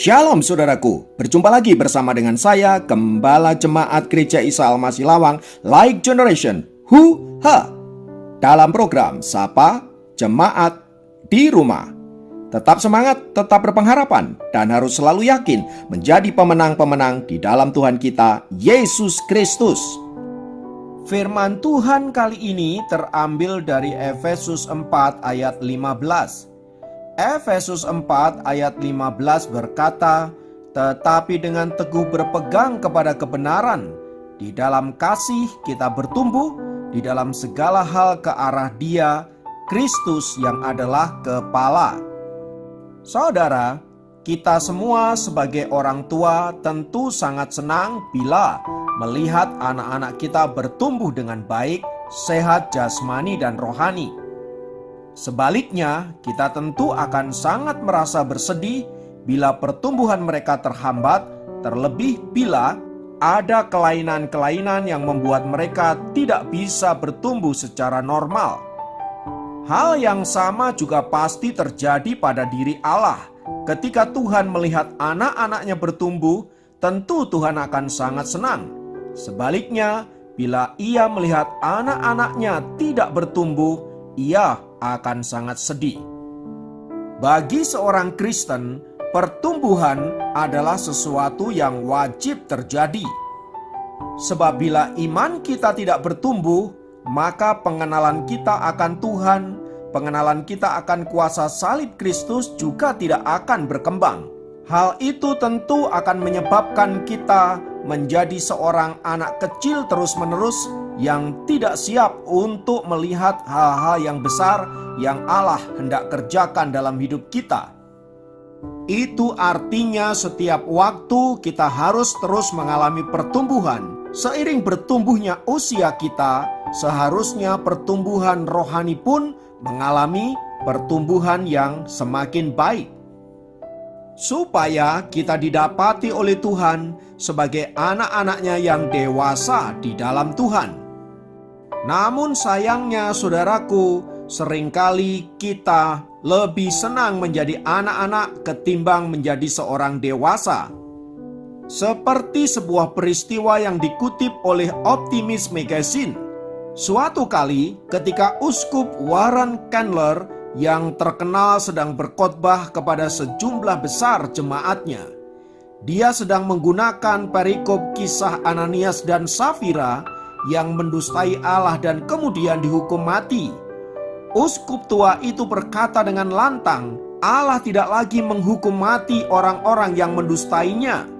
Shalom saudaraku, berjumpa lagi bersama dengan saya, Gembala Jemaat Gereja Isa Al-Masih Lawang, Like Generation, dalam program Sapa Jemaat di Rumah. Tetap semangat, tetap berpengharapan, dan harus selalu yakin menjadi pemenang-pemenang di dalam Tuhan kita, Yesus Kristus. Firman Tuhan kali ini terambil dari Efesus 4 ayat 15. Efesus 4 ayat 15 berkata, "Tetapi dengan teguh berpegang kepada kebenaran, di dalam kasih kita bertumbuh di dalam segala hal ke arah Dia, Kristus yang adalah kepala." Saudara, kita semua sebagai orang tua tentu sangat senang bila melihat anak-anak kita bertumbuh dengan baik, sehat jasmani dan rohani. Sebaliknya, kita tentu akan sangat merasa bersedih bila pertumbuhan mereka terhambat, terlebih bila ada kelainan-kelainan yang membuat mereka tidak bisa bertumbuh secara normal. Hal yang sama juga pasti terjadi pada diri Allah. Ketika Tuhan melihat anak-anaknya bertumbuh, tentu Tuhan akan sangat senang. Sebaliknya, bila Ia melihat anak-anaknya tidak bertumbuh, Ia akan sangat sedih. Bagi seorang Kristen, pertumbuhan adalah sesuatu yang wajib terjadi. Sebab bila iman kita tidak bertumbuh, maka pengenalan kita akan Tuhan, pengenalan kita akan kuasa salib Kristus juga tidak akan berkembang. Hal itu tentu akan menyebabkan kita menjadi seorang anak kecil terus-menerus yang tidak siap untuk melihat hal-hal yang besar yang Allah hendak kerjakan dalam hidup kita. Itu artinya setiap waktu kita harus terus mengalami pertumbuhan. Seiring bertumbuhnya usia kita, seharusnya pertumbuhan rohani pun mengalami pertumbuhan yang semakin baik. Supaya kita didapati oleh Tuhan sebagai anak-anaknya yang dewasa di dalam Tuhan. Namun sayangnya saudaraku, seringkali kita lebih senang menjadi anak-anak ketimbang menjadi seorang dewasa. Seperti sebuah peristiwa yang dikutip oleh Optimist Magazine. Suatu kali ketika Uskup Warren Candler yang terkenal sedang berkhotbah kepada sejumlah besar jemaatnya. Dia sedang menggunakan perikop kisah Ananias dan Safira yang mendustai Allah dan kemudian dihukum mati. Uskup tua itu berkata dengan lantang, Allah tidak lagi menghukum mati orang-orang yang mendustainya.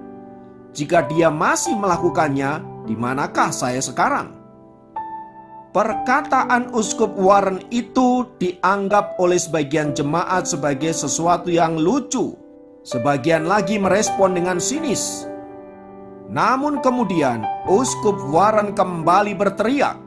Jika dia masih melakukannya, di manakah saya sekarang? Perkataan Uskup Warren itu dianggap oleh sebagian jemaat sebagai sesuatu yang lucu. Sebagian lagi merespon dengan sinis. Namun kemudian Uskup Warren kembali berteriak,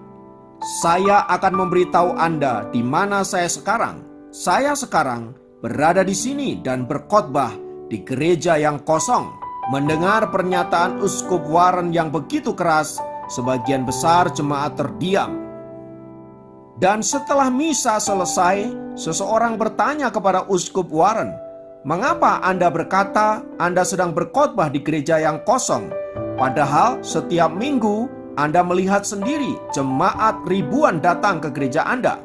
"Saya akan memberitahu Anda di mana saya sekarang. Saya sekarang berada di sini dan berkhotbah di gereja yang kosong." Mendengar pernyataan Uskup Warren yang begitu keras, sebagian besar jemaat terdiam. Dan setelah misa selesai, seseorang bertanya kepada Uskup Warren, "Mengapa Anda berkata Anda sedang berkhotbah di gereja yang kosong? Padahal setiap minggu Anda melihat sendiri jemaat ribuan datang ke gereja Anda."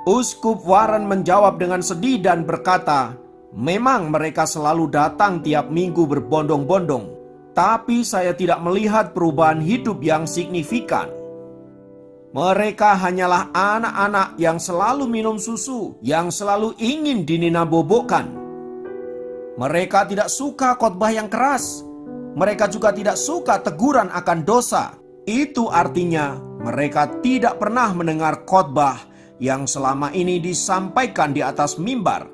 Uskup Warren menjawab dengan sedih dan berkata, "Memang mereka selalu datang tiap minggu berbondong-bondong, tapi saya tidak melihat perubahan hidup yang signifikan. Mereka hanyalah anak-anak yang selalu minum susu, yang selalu ingin dininabobokkan. Mereka tidak suka khotbah yang keras. Mereka juga tidak suka teguran akan dosa. Itu artinya mereka tidak pernah mendengar khotbah yang selama ini disampaikan di atas mimbar."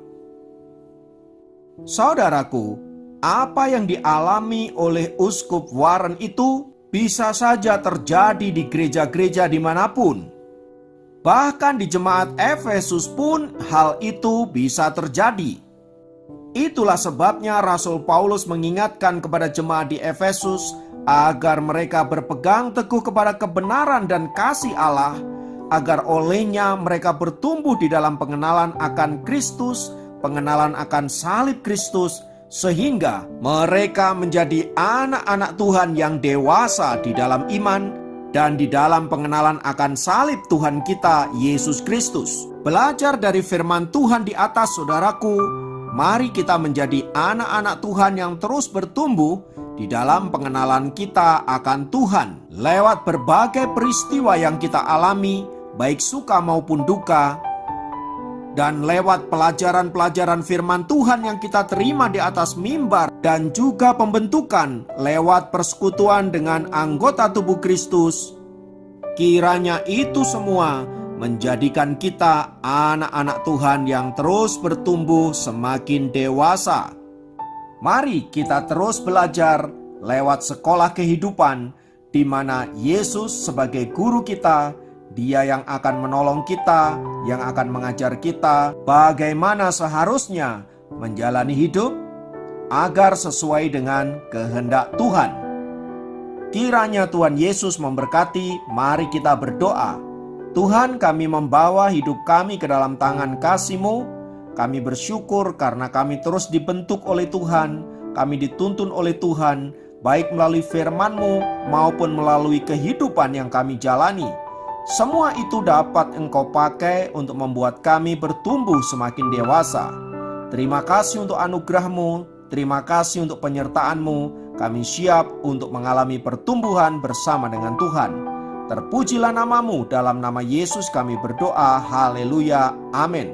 Saudaraku, apa yang dialami oleh Uskup Warren itu bisa saja terjadi di gereja-gereja dimanapun. Bahkan di jemaat Efesus pun hal itu bisa terjadi. Itulah sebabnya Rasul Paulus mengingatkan kepada jemaat di Efesus agar mereka berpegang teguh kepada kebenaran dan kasih Allah, agar olehnya mereka bertumbuh di dalam pengenalan akan Kristus, pengenalan akan salib Kristus, sehingga mereka menjadi anak-anak Tuhan yang dewasa di dalam iman dan di dalam pengenalan akan salib Tuhan kita, Yesus Kristus. Belajar dari firman Tuhan di atas, saudaraku, mari kita menjadi anak-anak Tuhan yang terus bertumbuh di dalam pengenalan kita akan Tuhan. Lewat berbagai peristiwa yang kita alami, baik suka maupun duka, dan lewat pelajaran-pelajaran firman Tuhan yang kita terima di atas mimbar, dan juga pembentukan lewat persekutuan dengan anggota tubuh Kristus, kiranya itu semua menjadikan kita anak-anak Tuhan yang terus bertumbuh semakin dewasa. Mari kita terus belajar lewat sekolah kehidupan, di mana Yesus sebagai guru kita, Dia yang akan menolong kita, yang akan mengajar kita bagaimana seharusnya menjalani hidup agar sesuai dengan kehendak Tuhan. Kiranya Tuhan Yesus memberkati. Mari kita berdoa. Tuhan, kami membawa hidup kami ke dalam tangan kasih-Mu. Kami bersyukur karena kami terus dibentuk oleh Tuhan, kami dituntun oleh Tuhan, baik melalui firman-Mu maupun melalui kehidupan yang kami jalani. Semua itu dapat Engkau pakai untuk membuat kami bertumbuh semakin dewasa. Terima kasih untuk anugerah-Mu, terima kasih untuk penyertaan-Mu. Kami siap untuk mengalami pertumbuhan bersama dengan Tuhan. Terpujilah nama-Mu, dalam nama Yesus kami berdoa. Haleluya, amin.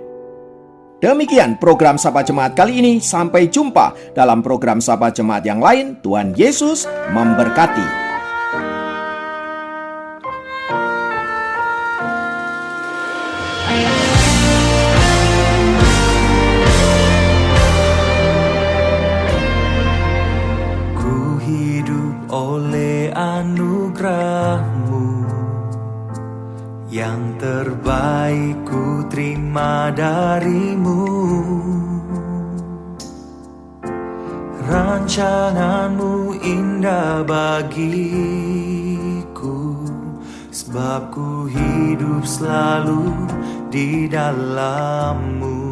Demikian program Sapa Jemaat kali ini. Sampai jumpa dalam program Sapa Jemaat yang lain. Tuhan Yesus memberkati. Ku hidup oleh anugerah-Mu, yang terbaik ku terima dari-Mu. Rancangan-Mu indah bagiku, sebab ku hidup selalu di dalam-Mu.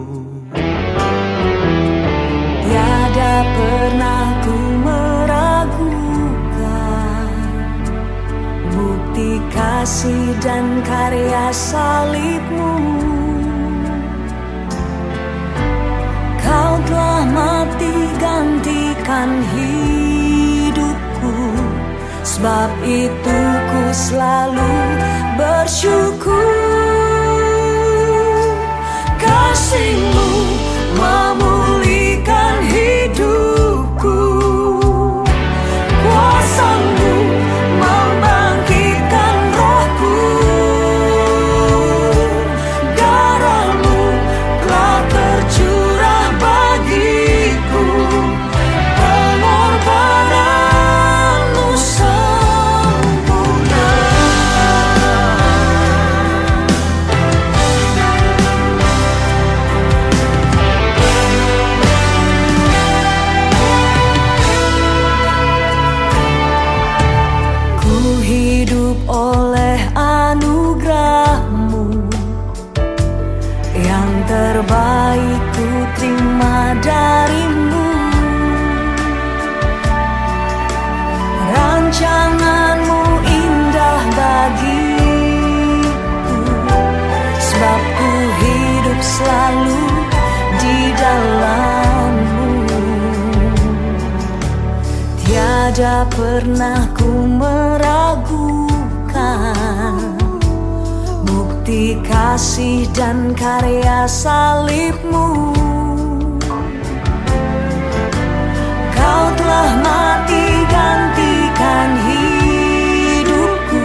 Tiada pernah ku meragukan bukti kasih dan karya salib-Mu. Kau telah mati gantikan hidupku, sebab itu ku selalu bersyukur. Kasih-Mu memulihkan hidupku, kuasa-Mu membangkitkan rohku. Darah-Mu telah tercurah bagiku, pengorbanan-Mu sempurna. Ku hidup oleh anugerah-Mu, yang terbaik ku terima dari-Mu. Rancangan-Mu indah bagiku, sebab ku hidup selalu di dalam-Mu. Tiada pernah ku meragukan bukti kasih dan karya salib-Mu. Kau telah mati gantikan hidupku,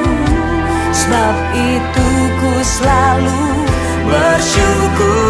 sebab itu ku selalu bersyukur.